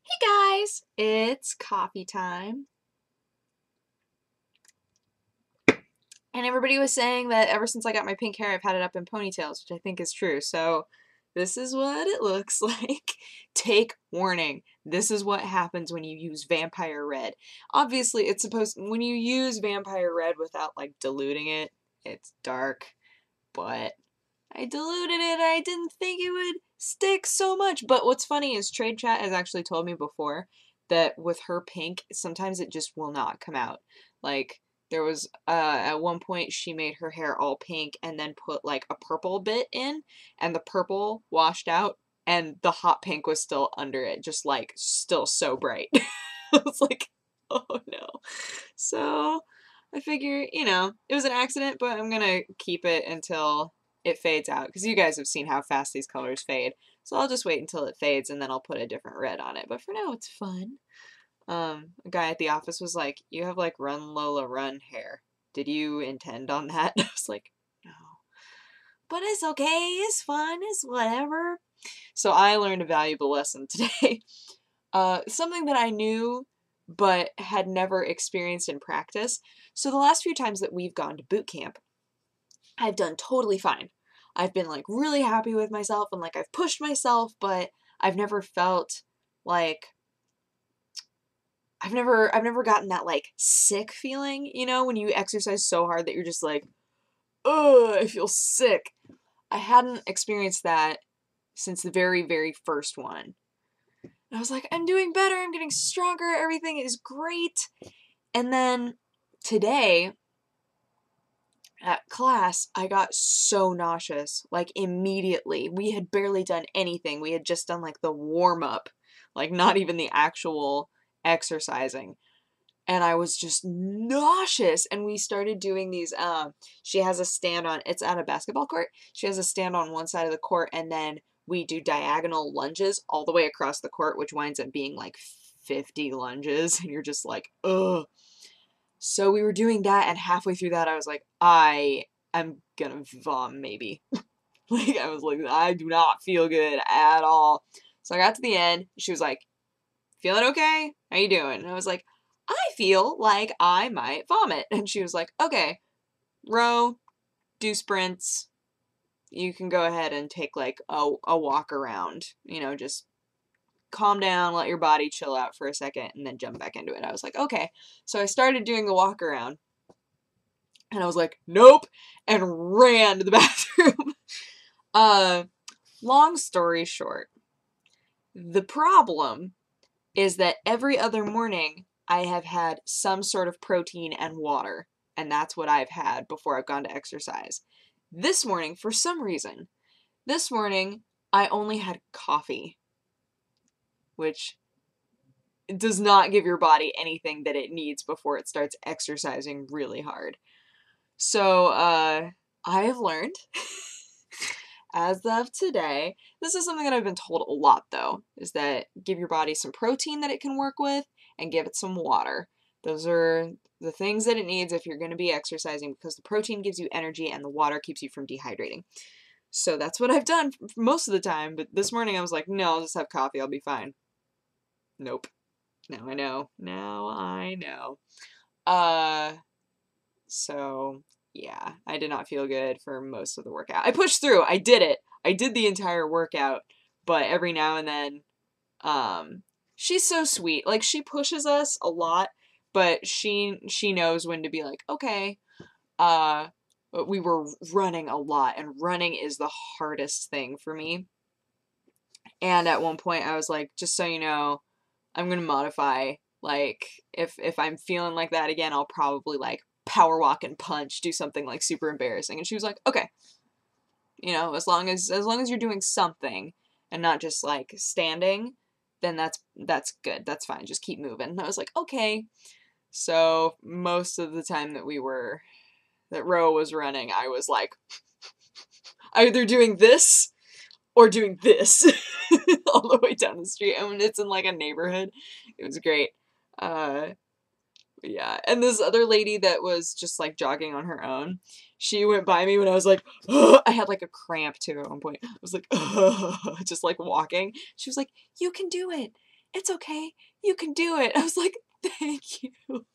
Hey guys, it's coffee time. And everybody was saying that ever since I got my pink hair, I've had it up in ponytails, which I think is true. So this is what it looks like. Take warning. This is what happens when you use vampire red. Obviously, when you use vampire red without like diluting it, it's dark, but I diluted it. I didn't think it would stick so much. But what's funny is Trade Chat has actually told me before that with her pink, sometimes it just will not come out. Like, there was, at one point, she made her hair all pink and then put, like, a purple bit in, and the purple washed out, and the hot pink was still under it, just, like, still so bright. I was like, oh no. So, I figure, it was an accident, but I'm gonna keep it until it fades out, because you guys have seen how fast these colors fade. So I'll just wait until it fades and then I'll put a different red on it. But for now, it's fun. A guy at the office was like, "You have like Run Lola Run hair. Did you intend on that?" I was like, "No." But it's okay. It's fun. It's whatever. So I learned a valuable lesson today. Something that I knew but had never experienced in practice. So the last few times that we've gone to boot camp, I've done totally fine. I've been like really happy with myself and like I've pushed myself, but I've never felt like I've never gotten that like sick feeling, when you exercise so hard that you're just like, "Oh, I feel sick." I hadn't experienced that since the very, very first one. And I was like, "I'm doing better. I'm getting stronger. Everything is great." And then today at class, I got so nauseous, like immediately. We had barely done anything. We had just done like the warm up, like not even the actual exercising. And I was just nauseous. And we started doing these, she has a stand on, it's at a basketball court. She has a stand on one side of the court, and then we do diagonal lunges all the way across the court, which winds up being like 50 lunges. And you're just like, ugh. So we were doing that, and halfway through that, I was like, I am gonna vom, maybe. Like, I was like, I do not feel good at all. So I got to the end, she was like, "Feeling okay? How you doing?" And I was like, "I feel like I might vomit." And she was like, "Okay, row, do sprints. You can go ahead and take like a walk around, just calm down, let your body chill out for a second, and then jump back into it." I was like, okay. So I started doing the walk around, and I was like, nope, and ran to the bathroom. Long story short, the problem is that every other morning I have had some sort of protein and water, and that's what I've had before I've gone to exercise. This morning, for some reason, I only had coffee, which does not give your body anything that it needs before it starts exercising really hard. So, I have learned, as of today, this is something that I've been told a lot though, is that give your body some protein that it can work with and give it some water. Those are the things that it needs if you're going to be exercising, because the protein gives you energy and the water keeps you from dehydrating. So that's what I've done most of the time, but this morning I was like, no, I'll just have coffee, I'll be fine. Nope. Now I know. Now I know. So yeah, I did not feel good for most of the workout. I pushed through. I did it. I did the entire workout, but every now and then, she's so sweet. Like, she pushes us a lot, but she knows when to be like, okay, but we were running a lot, and running is the hardest thing for me. And at one point I was like, just so you know, I'm gonna modify. Like, if I'm feeling like that again, I'll probably like power walk and punch, do something like super embarrassing. And she was like, okay, as long as you're doing something and not just like standing, then that's good. That's fine. Just keep moving. And I was like, okay. So most of the time that Ro was running, I was like either doing this or doing this all the way down the street. And when it's in like a neighborhood, it was great. Yeah, and this other lady that was just like jogging on her own, she went by me when I was like, ugh. I had like a cramp too at one point. I was like, ugh, just like walking. She was like, "You can do it. it's okay, you can do it. I was like, thank you.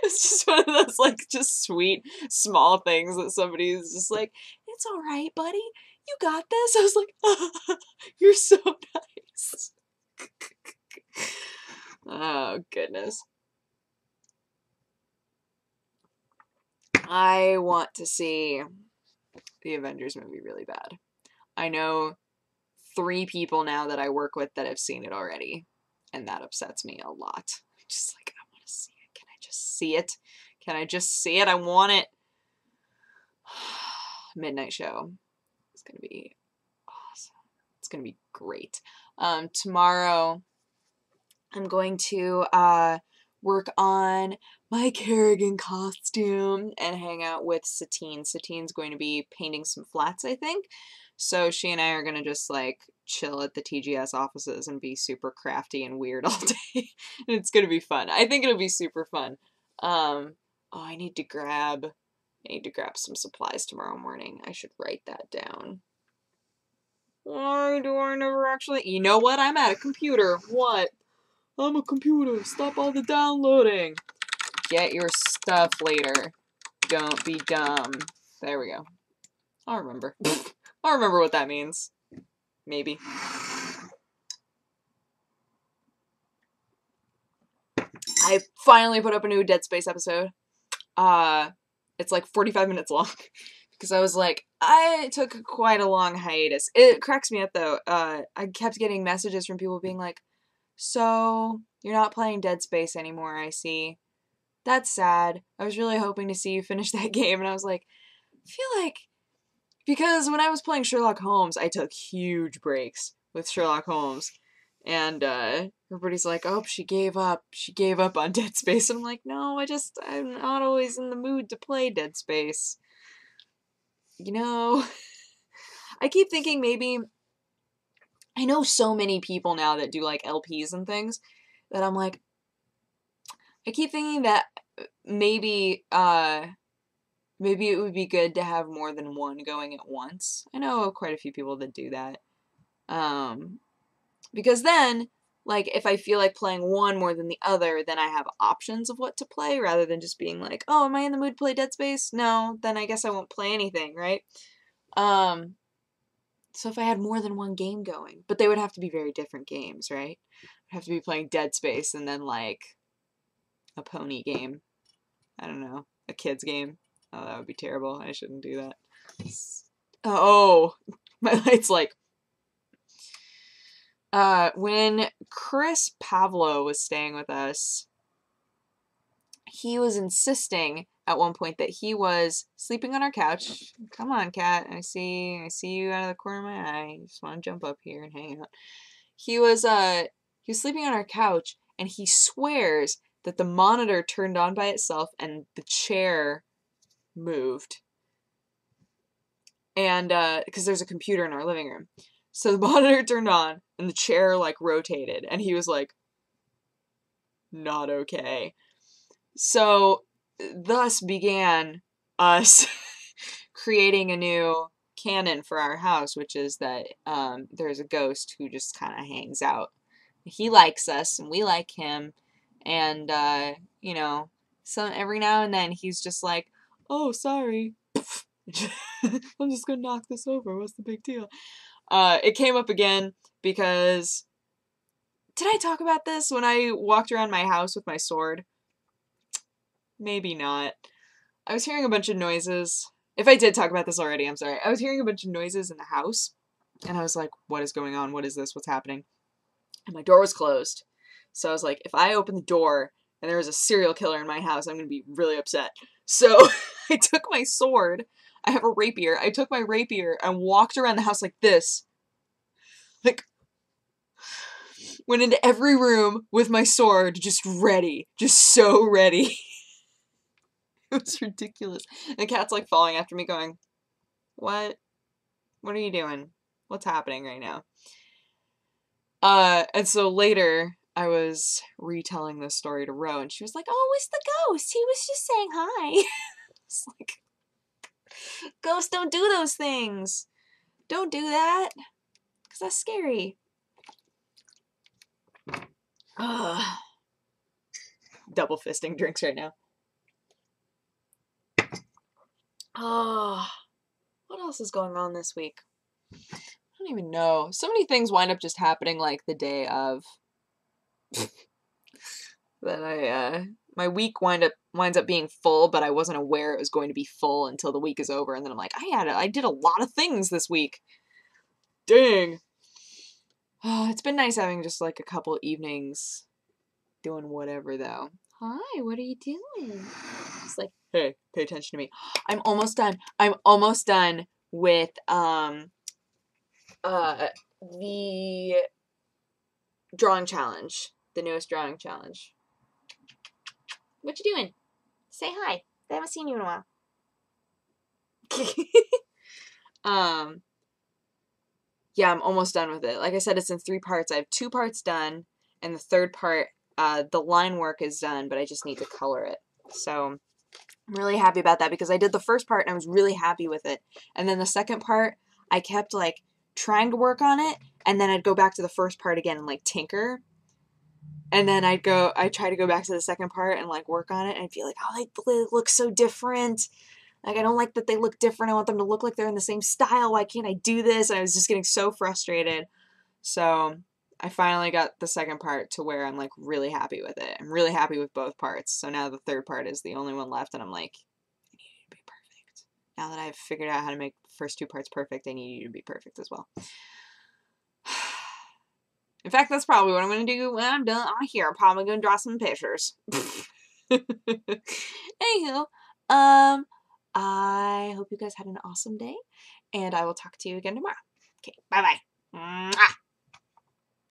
It's just one of those, like, just sweet, small things that somebody is just like, it's all right, buddy. You got this. I was like, oh, you're so nice. Oh, goodness. I want to see the Avengers movie really bad. I know 3 people now that I work with that have seen it already, and that upsets me a lot. I'm just like, I want to see it. Can I just see it? Can I just see it? I want it. Midnight show. It's gonna be awesome. It's gonna be great. Tomorrow I'm going to work on my Kerrigan costume and hang out with Satine. Satine's going to be painting some flats, I think. So she and I are going to just like chill at the TGS offices and be super crafty and weird all day. And it's going to be fun. I think it'll be super fun. Oh, I need to grab some supplies tomorrow morning. I should write that down. Why do I never actually... You know what? I'm at a computer. What? I'm a computer. Stop all the downloading. Get your stuff later. Don't be dumb. There we go. I'll remember. I'll remember what that means. Maybe. I finally put up a new Dead Space episode. It's like 45 minutes long. Because I was like, I took quite a long hiatus. It cracks me up though. I kept getting messages from people being like, so, you're not playing Dead Space anymore, I see. That's sad. I was really hoping to see you finish that game, and I was like, I feel like... Because when I was playing Sherlock Holmes, I took huge breaks with Sherlock Holmes. And, everybody's like, oh, she gave up. She gave up on Dead Space. And I'm like, no, I'm not always in the mood to play Dead Space. You know? I keep thinking maybe... I know so many people now that do, like, LPs and things, that I'm like, I keep thinking that maybe it would be good to have more than one going at once. I know quite a few people that do that. Because then, like, if I feel like playing one more than the other, then I have options of what to play, rather than just being like, oh, am I in the mood to play Dead Space? No, then I guess I won't play anything, right? So if I had more than one game going, but they would have to be very different games, right? I'd have to be playing Dead Space and then, like, a pony game. I don't know. A kid's game. Oh, that would be terrible. I shouldn't do that. Oh, my light's like... when Chris Pavlo was staying with us, he was insisting at one point that he was sleeping on our couch. Come on, cat. I see you out of the corner of my eye. You just want to jump up here and hang out. He was sleeping on our couch, and he swears that the monitor turned on by itself and the chair moved. And, because there's a computer in our living room. So the monitor turned on, and the chair, like, rotated, and he was like, not okay. So, thus began us creating a new canon for our house, which is that, there's a ghost who just kind of hangs out. He likes us, and we like him, and, you know, so every now and then he's just like, oh, sorry. I'm just gonna knock this over. What's the big deal? It came up again because... Did I talk about this when I walked around my house with my sword? Maybe not. I was hearing a bunch of noises. If I did talk about this already, I'm sorry. I was hearing a bunch of noises in the house, and I was like, what is going on? What is this? What's happening? And my door was closed. So I was like, if I open the door and there was a serial killer in my house, I'm going to be really upset. So I took my sword. I have a rapier. I took my rapier and walked around the house like this. Like, went into every room with my sword, just ready. Just so ready. It was ridiculous. And the cat's like falling after me going, what? What are you doing? What's happening right now? And so later, I was retelling this story to Ro, and she was like, oh, it's the ghost. He was just saying hi. It's like, ghosts don't do those things. Don't do that. Because that's scary. Double fisting drinks right now. Oh, what else is going on this week? I don't even know. So many things wind up just happening like the day of that my week winds up being full, but I wasn't aware it was going to be full until the week is over, and then I'm like, I did a lot of things this week. Dang. Oh, it's been nice having just like a couple evenings doing whatever though. Hi, what are you doing? It's like, hey, pay attention to me. I'm almost done. I'm almost done with the drawing challenge. The newest drawing challenge. What you doing? Say hi. I haven't seen you in a while. Yeah, I'm almost done with it. Like I said, it's in 3 parts. I have 2 parts done, and the third part, the line work is done, but I just need to color it. So I'm really happy about that because I did the first part and I was really happy with it. And then the second part, I kept like trying to work on it, and then I'd go back to the first part again and like tinker. And then I'd try to go back to the second part and like work on it, and I'd feel like, oh, they look so different. Like, I don't like that they look different. I want them to look like they're in the same style. Why can't I do this? And I was just getting so frustrated. So I finally got the second part to where I'm like really happy with it. I'm really happy with both parts. So now the third part is the only one left, and I'm like, I need you to be perfect. Now that I've figured out how to make the first 2 parts perfect, I need you to be perfect as well. In fact, that's probably what I'm going to do when I'm done on here. I'm probably going to draw some pictures. Anywho, I hope you guys had an awesome day, and I will talk to you again tomorrow. Okay, bye-bye.